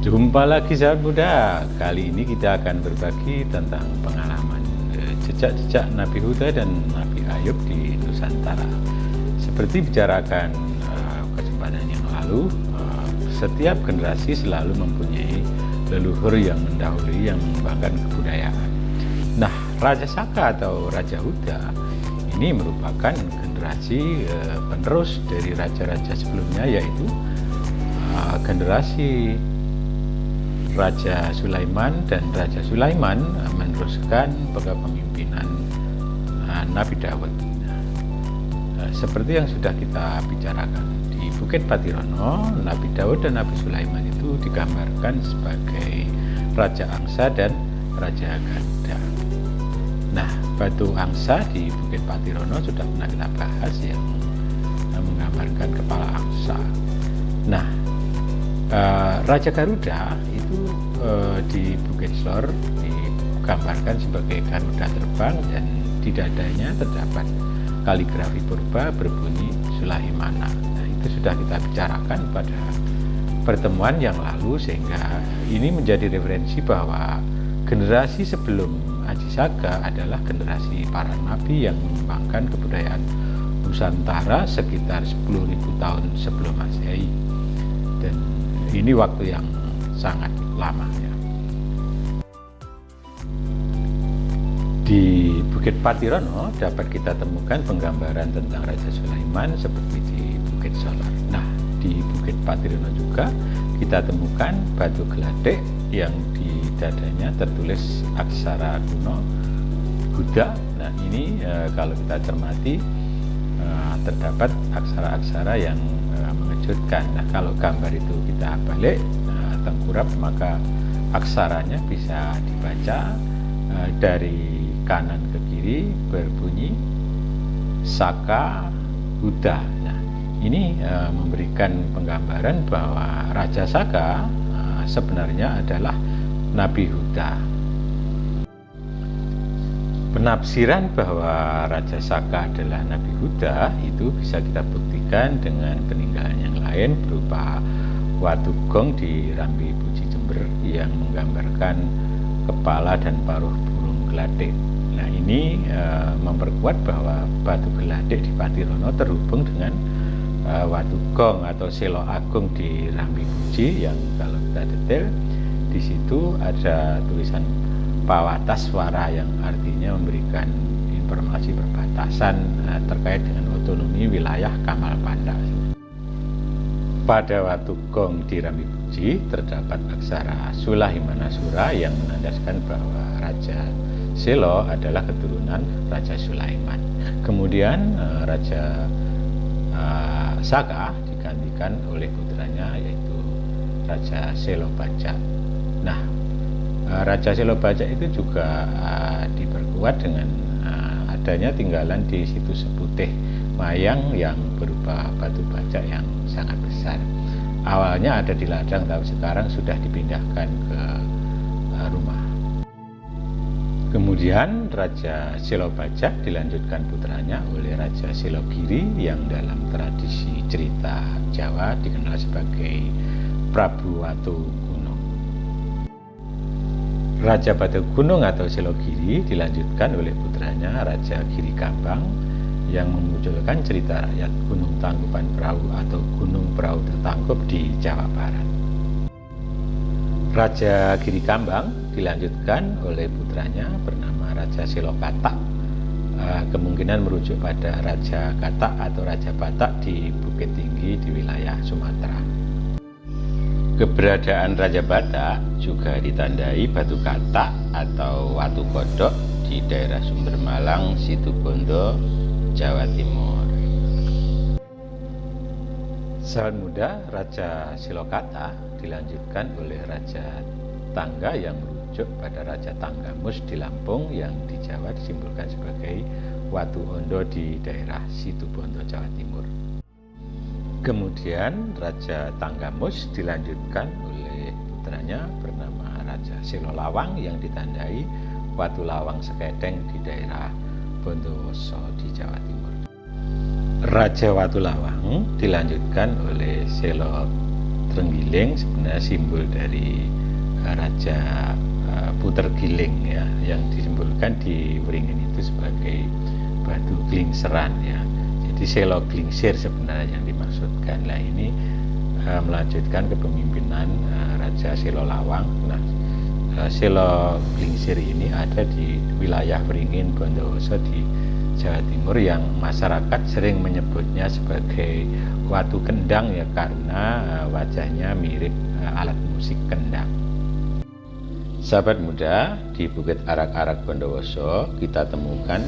Jumpa lagi sahabat muda. Kali ini kita akan berbagi tentang pengalaman jejak-jejak Nabi Huda dan Nabi Ayub di Nusantara. Seperti bicarakan kesempatan yang lalu, setiap generasi selalu mempunyai leluhur yang mendahului yang mengembangkan kebudayaan. Nah, Raja Saka atau Raja Huda ini merupakan generasi penerus dari raja-raja sebelumnya, yaitu generasi Raja Sulaiman, dan Raja Sulaiman meneruskan kepemimpinan Nabi Dawud. Seperti yang sudah kita bicarakan di Bukit Patirono, Nabi Dawud dan Nabi Sulaiman itu digambarkan sebagai Raja Angsa dan Raja Garuda. Nah, batu angsa di Bukit Patirono sudah pernah kita bahas, yang menggambarkan kepala angsa. Nah, Raja Garuda itu di Bukit Slor digambarkan sebagai Garuda terbang, dan di dadanya terdapat kaligrafi purba berbunyi Sulaimana. Nah, itu sudah kita bicarakan pada pertemuan yang lalu, sehingga ini menjadi referensi bahwa generasi sebelum Aji Saka adalah generasi para nabi yang mengembangkan kebudayaan Nusantara sekitar 10.000 tahun sebelum Masehi. Dan ini waktu yang sangat lama ya. Di Bukit Patirono dapat kita temukan penggambaran tentang Raja Sulaiman seperti di Bukit Solar. Nah, di Bukit Patirono juga kita temukan batu geladek yang di dadanya tertulis aksara kuno Huda. Nah, ini kalau kita cermati terdapat aksara-aksara yang mengejutkan. Nah, kalau gambar itu kita balik tengkurap, maka aksaranya bisa dibaca dari kanan ke kiri berbunyi Saka Huda. Nah, ini memberikan penggambaran bahwa Raja Saka sebenarnya adalah Nabi Huda. Penafsiran bahwa Raja Saka adalah Nabi Huda itu bisa kita buktikan dengan peninggalan yang lain berupa watu gong di Rambi Puji Jember yang menggambarkan kepala dan paruh burung geladek. Nah, ini memperkuat bahwa batu geladek di Patirono terhubung dengan watu gong atau selo agung di Rambi Puji, yang kalau kita detail di situ ada tulisan Pawatas Swara yang artinya memberikan informasi perbatasan terkait dengan otonomi wilayah Kamal Panda. Pada watu gong di Rambi Puji terdapat aksara Sulahimana Sura yang menandaskan bahwa Raja Selo adalah keturunan Raja Sulaiman. Kemudian Raja Saka digantikan oleh putranya, yaitu Raja Selo Bajak. Nah, Raja Selo Bajak itu juga diperkuat dengan adanya tinggalan di situs Seputih Mayang yang berupa batu bajak yang sangat besar. Awalnya ada di ladang, tapi sekarang sudah dipindahkan ke rumah. Kemudian Raja Selo Bajak dilanjutkan putranya oleh Raja Selo Giri yang dalam tradisi cerita Jawa dikenal sebagai Prabu Watu Gunung. Raja Batu Gunung atau Selo Giri dilanjutkan oleh putranya Raja Giri Kambang yang memunculkan cerita rakyat Gunung Tangkuban Perahu atau Gunung Perahu Tertangkup di Jawa Barat. Raja Giri Kambang dilanjutkan oleh putranya bernama Raja Selo Katak, kemungkinan merujuk pada Raja Katak atau Raja Batak di Bukit Tinggi di wilayah Sumatera. Keberadaan Raja Batak juga ditandai batu katak atau watu kodok di daerah Sumber Malang, Situbondo, Jawa Timur. Sahabat muda, Raja Silokata dilanjutkan oleh Raja Tangga yang merujuk pada Raja Tanggamus di Lampung, yang di Jawa disimbolkan sebagai Watu Ondo di daerah Situbondo, Jawa Timur. Kemudian Raja Tanggamus dilanjutkan oleh putranya bernama Raja Silolawang yang ditandai Watu Lawang Sekedeng di daerah Bondowoso di Jawa Timur. Raja Watu Lawang dilanjutkan oleh Selo terenggiling sebenarnya simbol dari Raja Puter Giling ya, yang disimbolkan di Wringin itu sebagai batu glingseran ya. Jadi Selo Glingsir sebenarnya yang dimaksudkan. Nah ini melanjutkan kepemimpinan Raja Selo Lawang. Nah Selo Glingsir ini ada di wilayah Wringin Bondowoso di Jawa Timur yang masyarakat sering menyebutnya sebagai watu kendang ya, karena wajahnya mirip alat musik kendang. Sahabat muda, di Bukit Arak-Arak Bondowoso kita temukan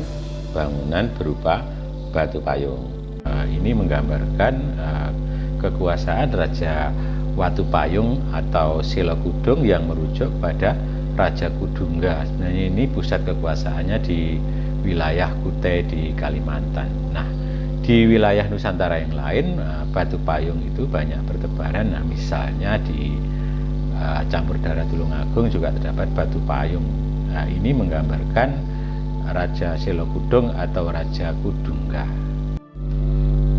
bangunan berupa batu payung. Ini menggambarkan kekuasaan Raja Watu Payung atau Selo Kudung yang merujuk pada Raja Kudungga. Sebenarnya ini pusat kekuasaannya di wilayah Kutai di Kalimantan. Nah, di wilayah Nusantara yang lain batu payung itu banyak bertebaran. Nah, misalnya di Campur Daerah Tulungagung juga terdapat batu payung. Nah, ini menggambarkan Raja Selo Kudung atau Raja Kudungga.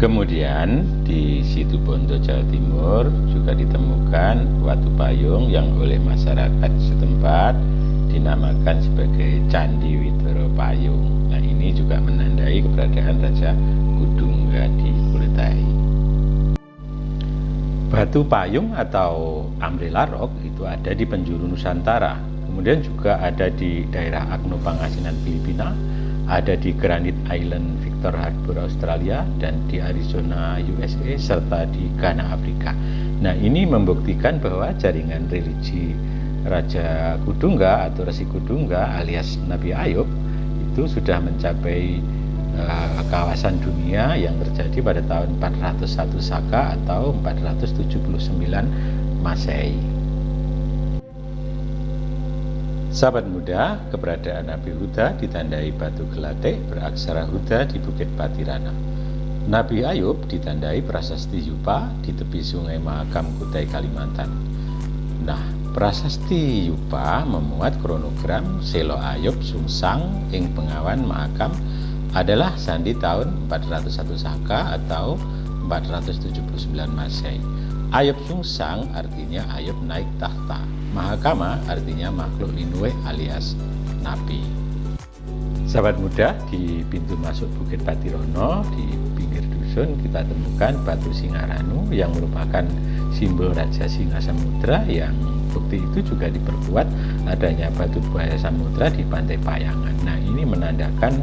Kemudian di Situbondo, Jawa Timur juga ditemukan batu payung yang oleh masyarakat setempat dinamakan sebagai Candi Widoro Payung. Nah, ini juga menandai keberadaan Raja Kudungga di Kulitai. Batu payung atau Umbrella Rock itu ada di penjuru Nusantara, kemudian juga ada di daerah Agno Pangasinan Filipina, ada di Granite Island Victor Harbor Australia, dan di Arizona USA, serta di Ghana Afrika. Nah, ini membuktikan bahwa jaringan religi Raja Kudungga atau Resi Kudungga alias Nabi Ayub itu sudah mencapai kawasan dunia yang terjadi pada tahun 401 Saka atau 479 Masehi. Sahabat muda, keberadaan Nabi Huda ditandai batu gelatik beraksara Huda di Bukit Patirana. Nabi Ayub ditandai prasasti Yupa di tepi Sungai Mahakam, Kutai, Kalimantan. Nah, prasasti Yupa memuat kronogram Selo Ayub Sungsang ing Bengawan Mahakam adalah sandi tahun 401 Saka atau 479 Masehi. Ayub Sungsang artinya Ayub naik tahta. Mahakama artinya makhluk linuwe alias nabi. Sahabat muda, di pintu masuk Bukit Patirono di pinggir dusun kita temukan batu Singaranu yang merupakan simbol Raja Singa Samudra, yang bukti itu juga diperkuat adanya batu buaya samudra di Pantai Payangan. Nah, ini menandakan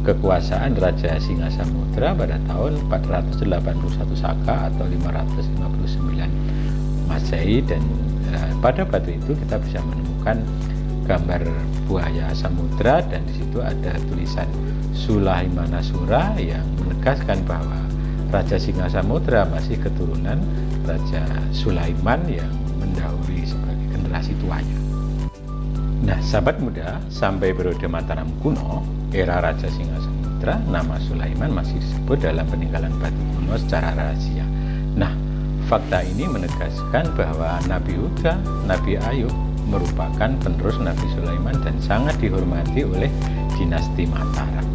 kekuasaan Raja Singa Samudra pada tahun 481 Saka atau 559 Masehi, dan pada batu itu kita bisa menemukan gambar buaya samudra, dan di situ ada tulisan Sulaimanasura yang menegaskan bahwa Raja Singa Samudra masih keturunan Raja Sulaiman yang mendahului sebagai generasi tuanya. Nah, sahabat muda, sampai periode Mataram kuno, era Raja Singa Samudra, nama Sulaiman masih disebut dalam peninggalan batu kuno secara rahasia. Nah, fakta ini menegaskan bahwa Nabi Huda, Nabi Ayub merupakan penerus Nabi Sulaiman dan sangat dihormati oleh dinasti Mataram.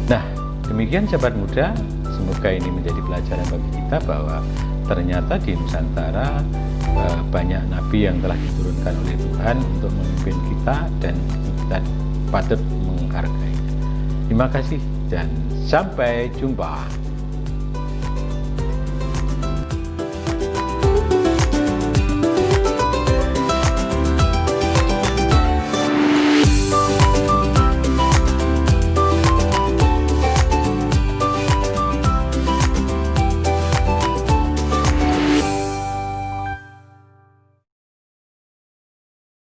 Nah, demikian sahabat muda, semoga ini menjadi pelajaran bagi kita bahwa ternyata di Nusantara banyak nabi yang telah diturunkan oleh Tuhan untuk memimpin kita, dan kita patut menghargainya. Terima kasih dan sampai jumpa.